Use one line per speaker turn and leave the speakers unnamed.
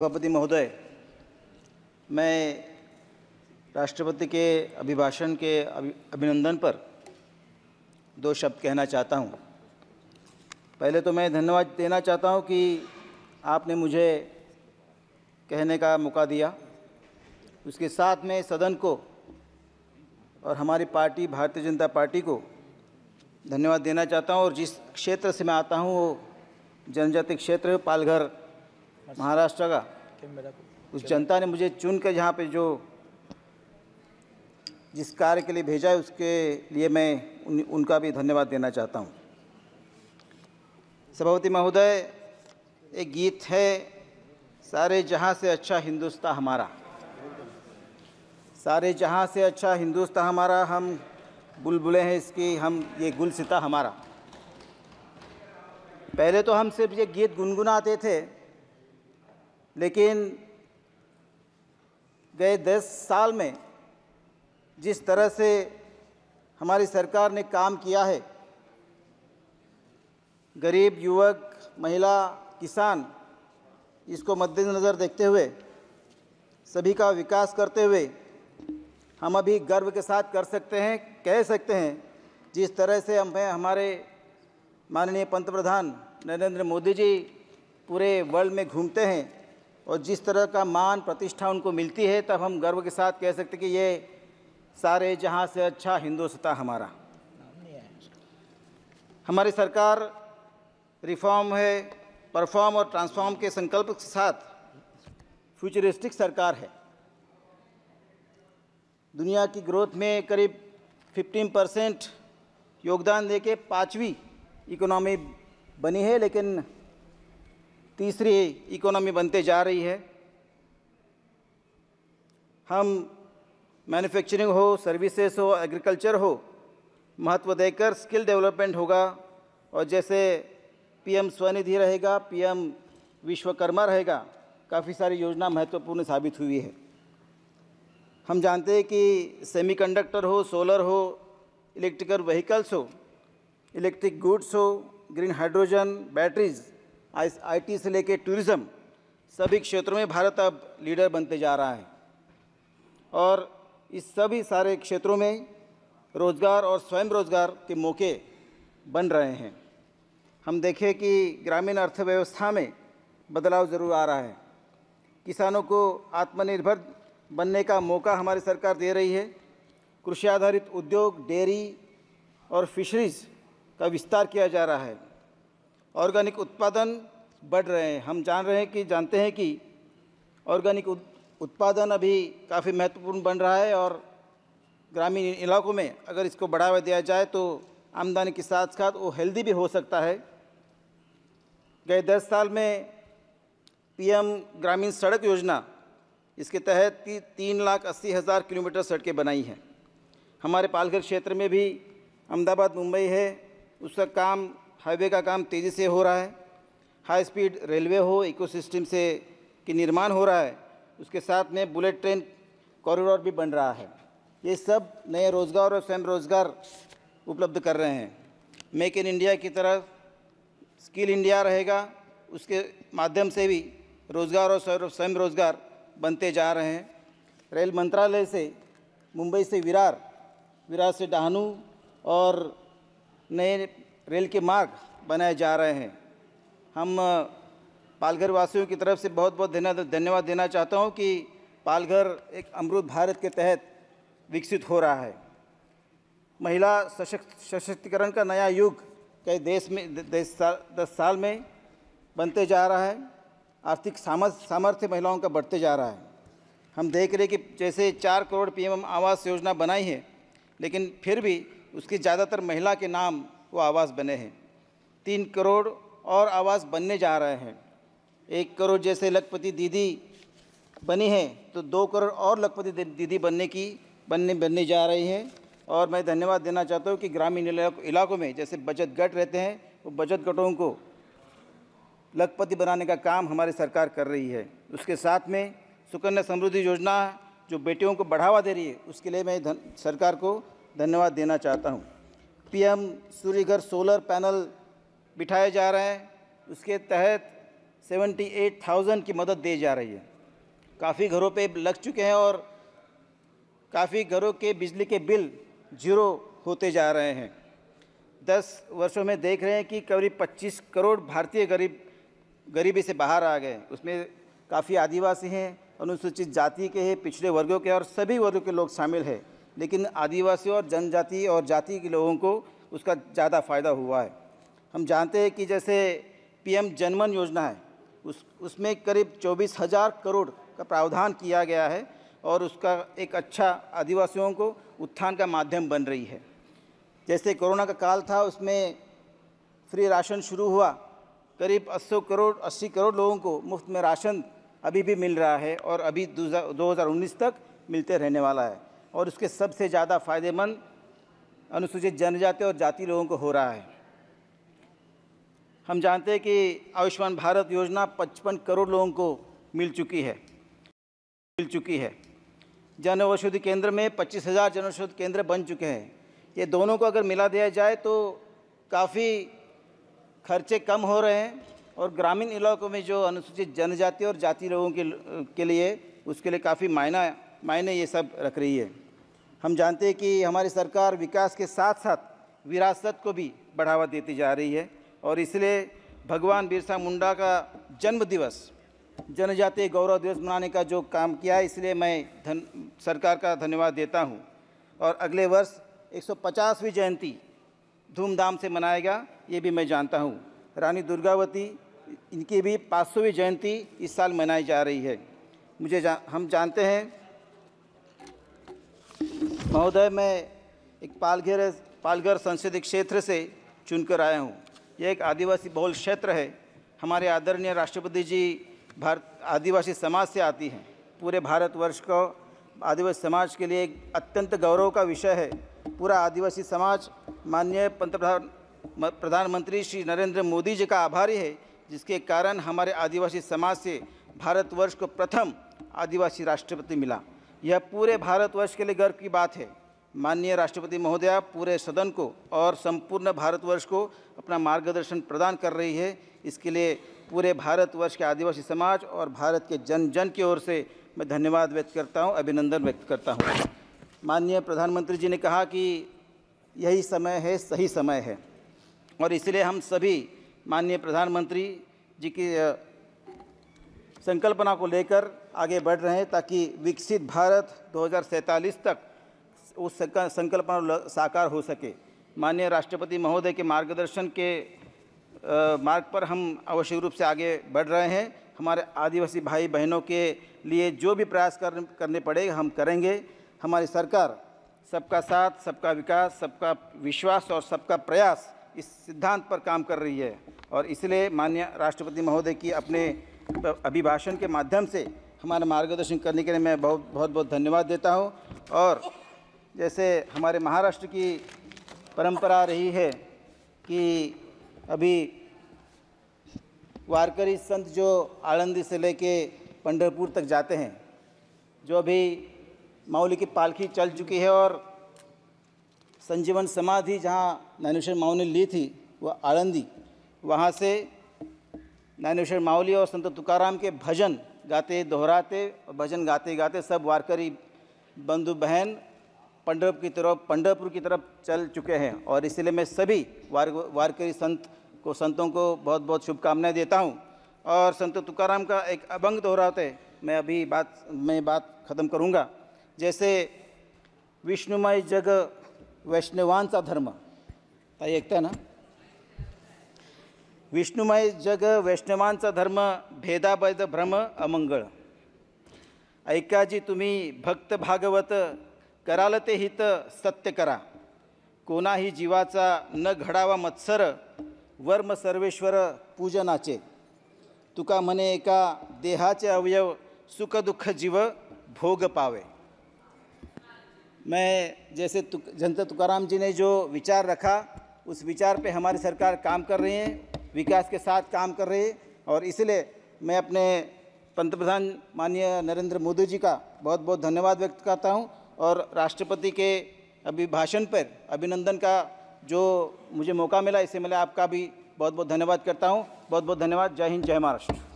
सभापति महोदय, मैं राष्ट्रपति के अभिभाषण के अभिनंदन पर दो शब्द कहना चाहता हूं। पहले तो मैं धन्यवाद देना चाहता हूं कि आपने मुझे कहने का मौका दिया। उसके साथ में सदन को और हमारी पार्टी भारतीय जनता पार्टी को धन्यवाद देना चाहता हूं। और जिस क्षेत्र से मैं आता हूं वो जनजाति क्षेत्र है, पालघर, महाराष्ट्र का। उस जनता ने मुझे चुन कर यहाँ पे जिस कार्य के लिए भेजा है उसके लिए मैं उनका भी धन्यवाद देना चाहता हूँ। सभापति महोदय, एक गीत है, सारे जहाँ से अच्छा हिंदुस्तान हमारा, सारे जहाँ से अच्छा हिंदुस्तान हमारा, हम बुलबुलें हैं इसकी, हम ये गुलसिता हमारा। पहले तो हम सिर्फ ये गीत गुनगुनाते थे, लेकिन गए 10 साल में जिस तरह से हमारी सरकार ने काम किया है, गरीब, युवक, महिला, किसान, इसको मद्देनज़र देखते हुए, सभी का विकास करते हुए हम अभी गर्व के साथ कह सकते हैं जिस तरह से हमारे माननीय पंतप्रधान नरेंद्र मोदी जी पूरे वर्ल्ड में घूमते हैं और जिस तरह का मान प्रतिष्ठा उनको मिलती है, तब हम गर्व के साथ कह सकते हैं कि ये सारे जहां से अच्छा हिंदुस्तान हमारा। हमारी सरकार रिफॉर्म है, परफॉर्म और ट्रांसफॉर्म के संकल्प के साथ फ्यूचरिस्टिक सरकार है। दुनिया की ग्रोथ में करीब 15% योगदान देके 5वीं इकोनॉमी बनी है, लेकिन तीसरी इकोनॉमी बनते जा रही है। हम मैन्युफैक्चरिंग हो, सर्विसेज हो, एग्रीकल्चर हो, महत्व देकर स्किल डेवलपमेंट होगा। और जैसे पीएम स्वनिधि रहेगा, पीएम विश्वकर्मा रहेगा, काफ़ी सारी योजना महत्वपूर्ण साबित हुई है। हम जानते हैं कि सेमीकंडक्टर हो, सोलर हो, इलेक्ट्रिकल व्हीकल्स हो, इलेक्ट्रिक गुड्स हो, ग्रीन हाइड्रोजन, बैटरीज, आईटी से लेकर टूरिज़्म, सभी क्षेत्रों में भारत अब लीडर बनते जा रहा है। और इस सभी सारे क्षेत्रों में रोज़गार और स्वयं रोज़गार के मौके बन रहे हैं। हम देखें कि ग्रामीण अर्थव्यवस्था में बदलाव ज़रूर आ रहा है। किसानों को आत्मनिर्भर बनने का मौका हमारी सरकार दे रही है। कृषि आधारित उद्योग, डेयरी और फिशरीज़ का विस्तार किया जा रहा है। ऑर्गेनिक उत्पादन बढ़ रहे हैं। हम जानते हैं कि ऑर्गेनिक उत्पादन अभी काफ़ी महत्वपूर्ण बन रहा है और ग्रामीण इलाकों में अगर इसको बढ़ावा दिया जाए तो आमदनी के साथ साथ वो हेल्दी भी हो सकता है। गए 10 साल में पीएम ग्रामीण सड़क योजना, इसके तहत 3,80,000 किलोमीटर सड़कें बनाई हैं। हमारे पालघर क्षेत्र में भी अहमदाबाद, मुंबई है, उसका काम, हाईवे का काम तेज़ी से हो रहा है। हाई स्पीड रेलवे हो, इकोसिस्टम से की निर्माण हो रहा है। उसके साथ में बुलेट ट्रेन कॉरिडोर भी बन रहा है। ये सब नए रोज़गार और स्वयं रोज़गार उपलब्ध कर रहे हैं। मेक इन इंडिया की तरह स्किल इंडिया रहेगा, उसके माध्यम से भी रोज़गार और स्वयं रोज़गार बनते जा रहे हैं। रेल मंत्रालय से मुंबई से विरार, विरार से डहाणू और नए रेल के मार्ग बनाए जा रहे हैं। हम पालघर वासियों की तरफ से बहुत बहुत धन्यवाद देना चाहता हूं कि पालघर एक अमृत भारत के तहत विकसित हो रहा है। महिला सशक्तिकरण का नया युग कई देश में 10 साल में बनते जा रहा है। आर्थिक सामर्थ्य महिलाओं का बढ़ते जा रहा है। हम देख रहे हैं कि जैसे 4 करोड़ पीएम आवास योजना बनाई है, लेकिन फिर भी उसकी ज़्यादातर महिला के नाम वो आवास बने हैं। 3 करोड़ और आवास बनने जा रहे हैं। 1 करोड़ जैसे लखपति दीदी बनी है तो 2 करोड़ और लखपति दीदी बनने जा रही हैं। और मैं धन्यवाद देना चाहता हूँ कि ग्रामीण इलाकों में जैसे बचत गट रहते हैं, वो बचत गटों को लखपति बनाने का काम हमारी सरकार कर रही है। उसके साथ में सुकन्या समृद्धि योजना जो बेटियों को बढ़ावा दे रही है, उसके लिए मैं सरकार को धन्यवाद देना चाहता हूँ। पीएम सूर्य घर सोलर पैनल बिठाए जा रहे हैं, उसके तहत 78,000 की मदद दी जा रही है। काफ़ी घरों पे लग चुके हैं और काफ़ी घरों के बिजली के बिल जीरो होते जा रहे हैं। 10 वर्षों में देख रहे हैं कि करीब 25 करोड़ भारतीय गरीबी से बाहर आ गए। उसमें काफ़ी आदिवासी हैं, अनुसूचित जाति के हैं, पिछड़े वर्गों के और सभी वर्गों के लोग शामिल हैं। लेकिन आदिवासी और जनजाति और जाति के लोगों को उसका ज़्यादा फ़ायदा हुआ है। हम जानते हैं कि जैसे PM जनमन योजना है, उसमें करीब 24,000 करोड़ का प्रावधान किया गया है और उसका एक अच्छा आदिवासियों को उत्थान का माध्यम बन रही है। जैसे कोरोना का काल था, उसमें फ्री राशन शुरू हुआ, करीब 80 करोड़ लोगों को मुफ्त में राशन अभी भी मिल रहा है और अभी 2019 तक मिलते रहने वाला है। और उसके सबसे ज़्यादा फ़ायदेमंद अनुसूचित जनजाति और जाति लोगों को हो रहा है। हम जानते हैं कि आयुष्मान भारत योजना 55 करोड़ लोगों को मिल चुकी है। जन औषधि केंद्र में 25,000 जन औषधि केंद्र बन चुके हैं। ये दोनों को अगर मिला दिया जाए तो काफ़ी खर्चे कम हो रहे हैं और ग्रामीण इलाकों में जो अनुसूचित जनजाति और जाति लोगों के लिए उसके लिए काफ़ी मायने ये सब रख रही है। हम जानते हैं कि हमारी सरकार विकास के साथ साथ विरासत को भी बढ़ावा देती जा रही है और इसलिए भगवान बिरसा मुंडा का जन्म दिवस जनजातीय गौरव दिवस मनाने का जो काम किया है, इसलिए मैं सरकार का धन्यवाद देता हूं। और अगले वर्ष 150वीं जयंती धूमधाम से मनाएगा, ये भी मैं जानता हूं। रानी दुर्गावती, इनकी भी 500वीं जयंती इस साल मनाई जा रही है। हम जानते हैं महोदय, मैं एक पालघर संसदीय क्षेत्र से चुनकर आया हूँ। यह एक आदिवासी बहुल क्षेत्र है। हमारे आदरणीय राष्ट्रपति जी आदिवासी समाज से आती हैं। पूरे भारतवर्ष को आदिवासी समाज के लिए एक अत्यंत गौरव का विषय है। पूरा आदिवासी समाज माननीय प्रधानमंत्री श्री नरेंद्र मोदी जी का आभारी है, जिसके कारण हमारे आदिवासी समाज से भारतवर्ष को प्रथम आदिवासी राष्ट्रपति मिला। यह पूरे भारतवर्ष के लिए गर्व की बात है। माननीय राष्ट्रपति महोदया पूरे सदन को और संपूर्ण भारतवर्ष को अपना मार्गदर्शन प्रदान कर रही है। इसके लिए पूरे भारतवर्ष के आदिवासी समाज और भारत के जन जन की ओर से मैं धन्यवाद व्यक्त करता हूं, अभिनंदन व्यक्त करता हूं। माननीय प्रधानमंत्री जी ने कहा कि यही समय है, सही समय है और इसलिए हम सभी माननीय प्रधानमंत्री जी की संकल्पना को लेकर आगे बढ़ रहे हैं ताकि विकसित भारत 2047 तक उस संकल्पना साकार हो सके। माननीय राष्ट्रपति महोदय के मार्गदर्शन के मार्ग पर हम आवश्यक रूप से आगे बढ़ रहे हैं। हमारे आदिवासी भाई बहनों के लिए जो भी प्रयास करने पड़ेगा हम करेंगे। हमारी सरकार सबका साथ, सबका विकास, सबका विश्वास और सबका प्रयास इस सिद्धांत पर काम कर रही है और इसलिए माननीय राष्ट्रपति महोदय की अपने अभिभाषण के माध्यम से हमारा मार्गदर्शन करने के लिए मैं बहुत धन्यवाद देता हूं। और जैसे हमारे महाराष्ट्र की परंपरा रही है कि अभी वारकरी संत जो आळंदी से लेके पंढरपुर तक जाते हैं, जो अभी माऊली की पालकी चल चुकी है और संजीवन समाधि जहाँ ज्ञानेश्वर माऊली ने ली थी वो आळंदी, वहाँ से ज्ञानेश्वर माऊली और संत तुकाराम के भजन गाते दोहराते और भजन गाते गाते सब वारकरी बंधु बहन पंढरपुर की तरफ चल चुके हैं और इसलिए मैं सभी वारकरी संतों को बहुत शुभकामनाएं देता हूं। और संत तुकाराम का एक अभंग दोहराते मैं बात ख़त्म करूंगा। जैसे विष्णुमय जग वैष्णवांचा धर्म, ताई ऐकताय ना? विष्णुमय जग वैष्णवांचा धर्म, भेदाभेद भ्रम अमंगळ। ऐकाजी तुम्ही भक्त भागवत, कराल ते हित सत्य करा। कोणाही जीवाचा न घडावा मत्सर, वर्म सर्वेश्वर पूजनाचे। तुका म्हणे एका देहाचे अवयव, सुख दुःख जीव भोग पावे। मैं जैसे संत तुकाराम जी ने जो विचार रखा उस विचार पे हमारी सरकार काम कर रही है, विकास के साथ काम कर रही है और इसलिए मैं अपने पंतप्रधान माननीय नरेंद्र मोदी जी का बहुत धन्यवाद व्यक्त करता हूं और राष्ट्रपति के अभिभाषण पर अभिनंदन का जो मुझे मौका मिला, इससे मैं आपका भी बहुत धन्यवाद करता हूं। बहुत धन्यवाद। जय हिंद, जय महाराष्ट्र।